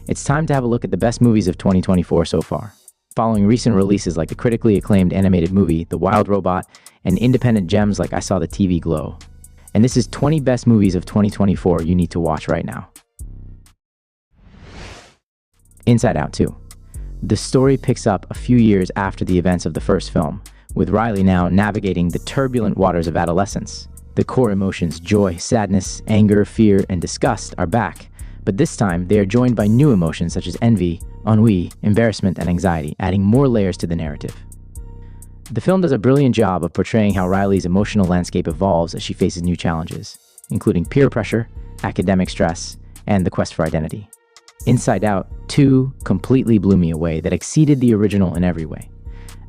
It's time to have a look at the best movies of 2024 so far. Following recent releases like the critically acclaimed animated movie, The Wild Robot, and independent gems like I Saw the TV Glow. And this is 20 best movies of 2024 you need to watch right now. Inside Out 2. The story picks up a few years after the events of the first film, with Riley now navigating the turbulent waters of adolescence. The core emotions, joy, sadness, anger, fear, and disgust are back, but this time they are joined by new emotions such as envy, ennui, embarrassment, and anxiety, adding more layers to the narrative. The film does a brilliant job of portraying how Riley's emotional landscape evolves as she faces new challenges, including peer pressure, academic stress, and the quest for identity. Inside Out 2 completely blew me away that exceeded the original in every way.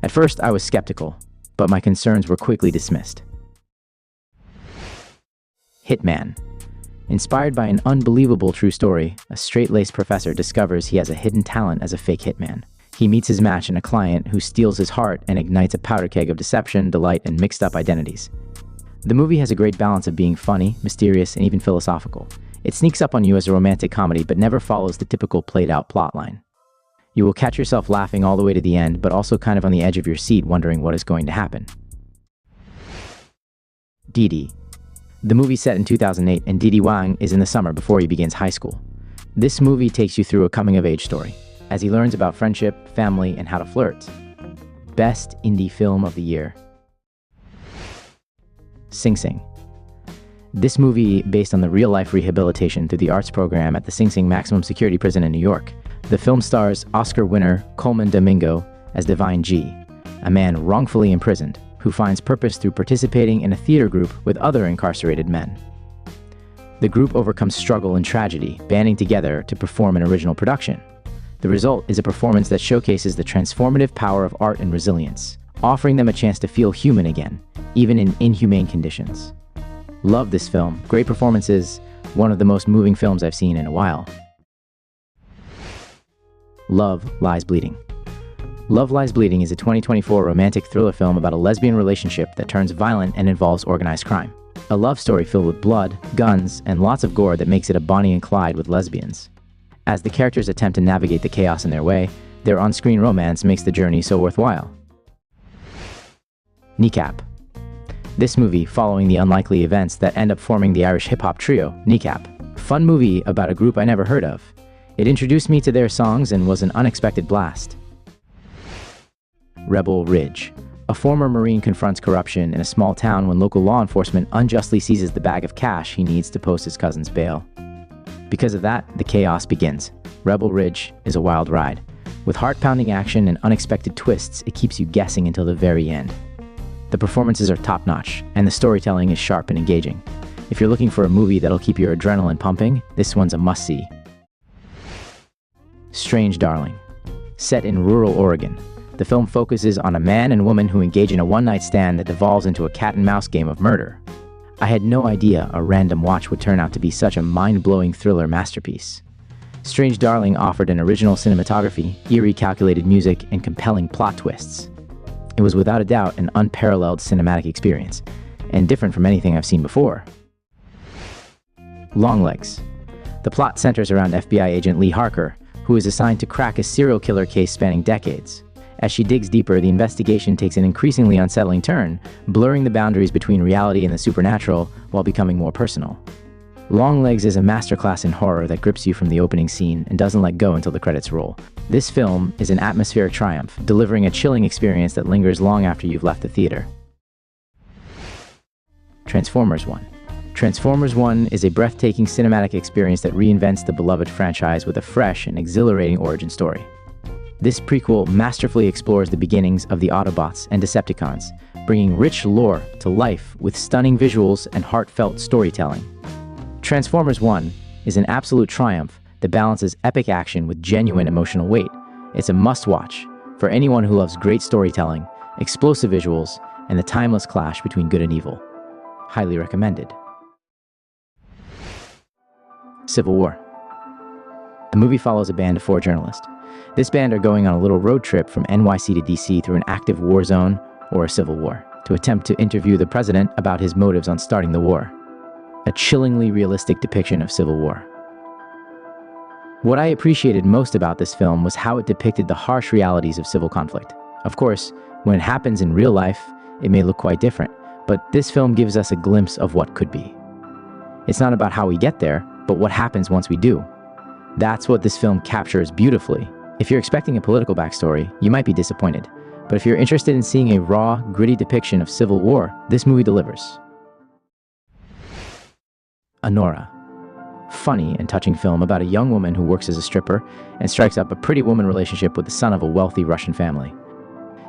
At first, I was skeptical, but my concerns were quickly dismissed. Hitman. Inspired by an unbelievable true story, a straight-laced professor discovers he has a hidden talent as a fake hitman. He meets his match in a client who steals his heart and ignites a powder keg of deception, delight, and mixed-up identities. The movie has a great balance of being funny, mysterious, and even philosophical. It sneaks up on you as a romantic comedy but never follows the typical played-out plotline. You will catch yourself laughing all the way to the end, but also kind of on the edge of your seat wondering what is going to happen. Didi. The movie set in 2008, and Didi Wang is in the summer before he begins high school. This movie takes you through a coming-of-age story, as he learns about friendship, family, and how to flirt. Best indie film of the year. Sing Sing. This movie, based on the real-life rehabilitation through the arts program at the Sing Sing Maximum Security Prison in New York. The film stars Oscar winner Coleman Domingo as Divine G, a man wrongfully imprisoned, who finds purpose through participating in a theater group with other incarcerated men. The group overcomes struggle and tragedy, banding together to perform an original production. The result is a performance that showcases the transformative power of art and resilience, offering them a chance to feel human again, even in inhumane conditions. Love this film, great performances, one of the most moving films I've seen in a while. Love Lies Bleeding. Love Lies Bleeding is a 2024 romantic thriller film about a lesbian relationship that turns violent and involves organized crime. A love story filled with blood, guns, and lots of gore that makes it a Bonnie and Clyde with lesbians. As the characters attempt to navigate the chaos in their way, their on-screen romance makes the journey so worthwhile. Kneecap. This movie, following the unlikely events that end up forming the Irish hip-hop trio, Kneecap. Fun movie about a group I never heard of. It introduced me to their songs and was an unexpected blast. Rebel Ridge. A former Marine confronts corruption in a small town when local law enforcement unjustly seizes the bag of cash he needs to post his cousin's bail. Because of that, the chaos begins. Rebel Ridge is a wild ride. With heart-pounding action and unexpected twists, it keeps you guessing until the very end. The performances are top-notch, and the storytelling is sharp and engaging. If you're looking for a movie that'll keep your adrenaline pumping, this one's a must-see. Strange Darling. Set in rural Oregon, the film focuses on a man and woman who engage in a one-night stand that devolves into a cat-and-mouse game of murder. I had no idea a random watch would turn out to be such a mind-blowing thriller masterpiece. Strange Darling offered an original cinematography, eerie calculated music, and compelling plot twists. It was without a doubt an unparalleled cinematic experience, and different from anything I've seen before. Longlegs. The plot centers around FBI agent Lee Harker, who is assigned to crack a serial killer case spanning decades. As she digs deeper, the investigation takes an increasingly unsettling turn, blurring the boundaries between reality and the supernatural while becoming more personal. Longlegs is a masterclass in horror that grips you from the opening scene and doesn't let go until the credits roll. This film is an atmospheric triumph, delivering a chilling experience that lingers long after you've left the theater. Transformers 1. Transformers 1 is a breathtaking cinematic experience that reinvents the beloved franchise with a fresh and exhilarating origin story. This prequel masterfully explores the beginnings of the Autobots and Decepticons, bringing rich lore to life with stunning visuals and heartfelt storytelling. Transformers 1 is an absolute triumph that balances epic action with genuine emotional weight. It's a must-watch for anyone who loves great storytelling, explosive visuals, and the timeless clash between good and evil. Highly recommended. Civil War. The movie follows a band of 4 journalists. This band are going on a little road trip from NYC to DC through an active war zone or a civil war to attempt to interview the president about his motives on starting the war. A chillingly realistic depiction of civil war. What I appreciated most about this film was how it depicted the harsh realities of civil conflict. Of course, when it happens in real life, it may look quite different, but this film gives us a glimpse of what could be. It's not about how we get there, but what happens once we do. That's what this film captures beautifully. If you're expecting a political backstory, you might be disappointed. But if you're interested in seeing a raw, gritty depiction of civil war, this movie delivers. Anora. Funny and touching film about a young woman who works as a stripper and strikes up a pretty woman relationship with the son of a wealthy Russian family.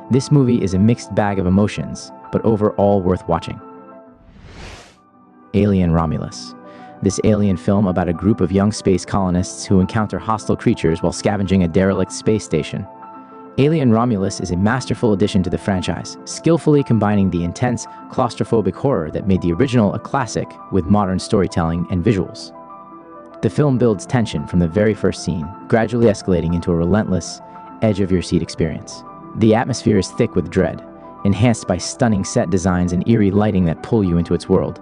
This movie is a mixed bag of emotions, but overall worth watching. Alien Romulus. This alien film about a group of young space colonists who encounter hostile creatures while scavenging a derelict space station. Alien Romulus is a masterful addition to the franchise, skillfully combining the intense, claustrophobic horror that made the original a classic with modern storytelling and visuals. The film builds tension from the very first scene, gradually escalating into a relentless, edge-of-your-seat experience. The atmosphere is thick with dread, enhanced by stunning set designs and eerie lighting that pull you into its world.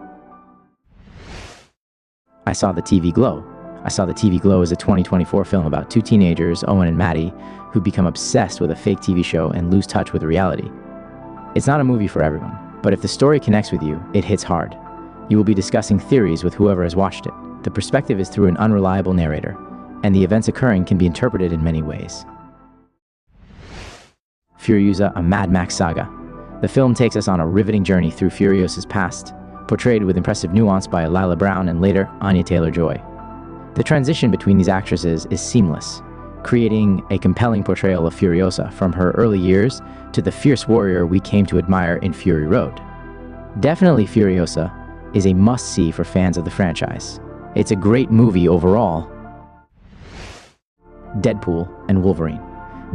I Saw the TV Glow. I Saw the TV Glow is a 2024 film about two teenagers, Owen and Maddie, who become obsessed with a fake TV show and lose touch with reality. It's not a movie for everyone, but if the story connects with you, it hits hard. You will be discussing theories with whoever has watched it. The perspective is through an unreliable narrator, and the events occurring can be interpreted in many ways. Furiousa, a Mad Max saga. The film takes us on a riveting journey through Furiousa's past, portrayed with impressive nuance by Lila Brown and later Anya Taylor-Joy. The transition between these actresses is seamless, creating a compelling portrayal of Furiosa from her early years to the fierce warrior we came to admire in Fury Road. Definitely Furiosa is a must-see for fans of the franchise. It's a great movie overall. Deadpool and Wolverine.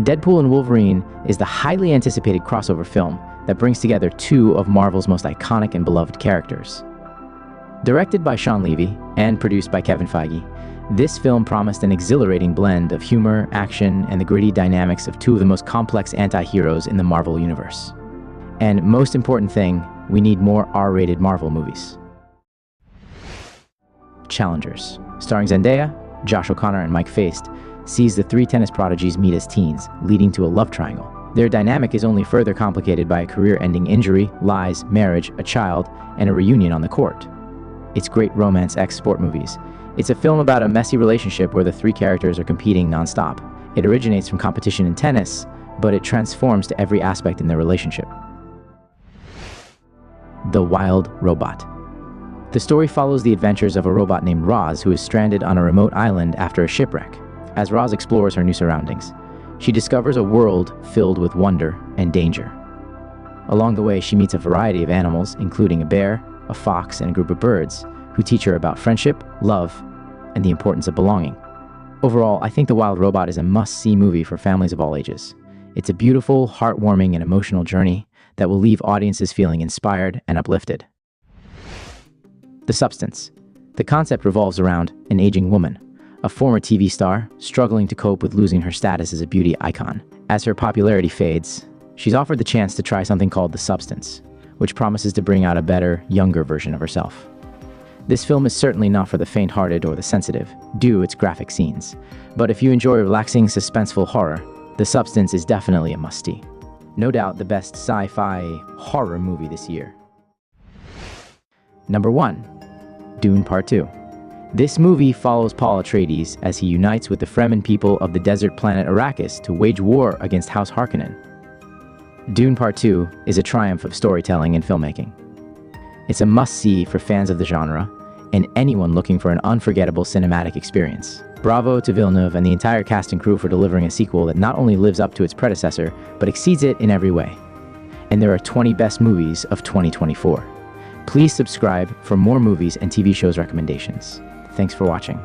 Deadpool and Wolverine is the highly anticipated crossover film that brings together two of Marvel's most iconic and beloved characters. Directed by Sean Levy and produced by Kevin Feige, this film promised an exhilarating blend of humor, action, and the gritty dynamics of two of the most complex anti-heroes in the Marvel universe. And most important thing, we need more R-rated Marvel movies. Challengers. Starring Zendaya, Josh O'Connor, and Mike Faist, sees the three tennis prodigies meet as teens, leading to a love triangle. Their dynamic is only further complicated by a career-ending injury, lies, marriage, a child, and a reunion on the court. It's great romance sport movies. It's a film about a messy relationship where the three characters are competing non-stop. It originates from competition in tennis, but it transforms to every aspect in their relationship. The Wild Robot. The story follows the adventures of a robot named Roz who is stranded on a remote island after a shipwreck. As Roz explores her new surroundings, she discovers a world filled with wonder and danger. Along the way, she meets a variety of animals, including a bear, a fox, and a group of birds, who teach her about friendship, love, and the importance of belonging. Overall, I think The Wild Robot is a must-see movie for families of all ages. It's a beautiful, heartwarming, and emotional journey that will leave audiences feeling inspired and uplifted. The Substance. The concept revolves around an aging woman, a former TV star struggling to cope with losing her status as a beauty icon. As her popularity fades, she's offered the chance to try something called The Substance, which promises to bring out a better, younger version of herself. This film is certainly not for the faint-hearted or the sensitive, due to its graphic scenes. But if you enjoy relaxing, suspenseful horror, The Substance is definitely a must-see. No doubt the best sci-fi horror movie this year. Number 1. Dune Part 2. This movie follows Paul Atreides as he unites with the Fremen people of the desert planet Arrakis to wage war against House Harkonnen. Dune Part 2 is a triumph of storytelling and filmmaking. It's a must-see for fans of the genre and anyone looking for an unforgettable cinematic experience. Bravo to Villeneuve and the entire cast and crew for delivering a sequel that not only lives up to its predecessor, but exceeds it in every way. And there are 20 best movies of 2024. Please subscribe for more movies and TV shows recommendations. Thanks for watching.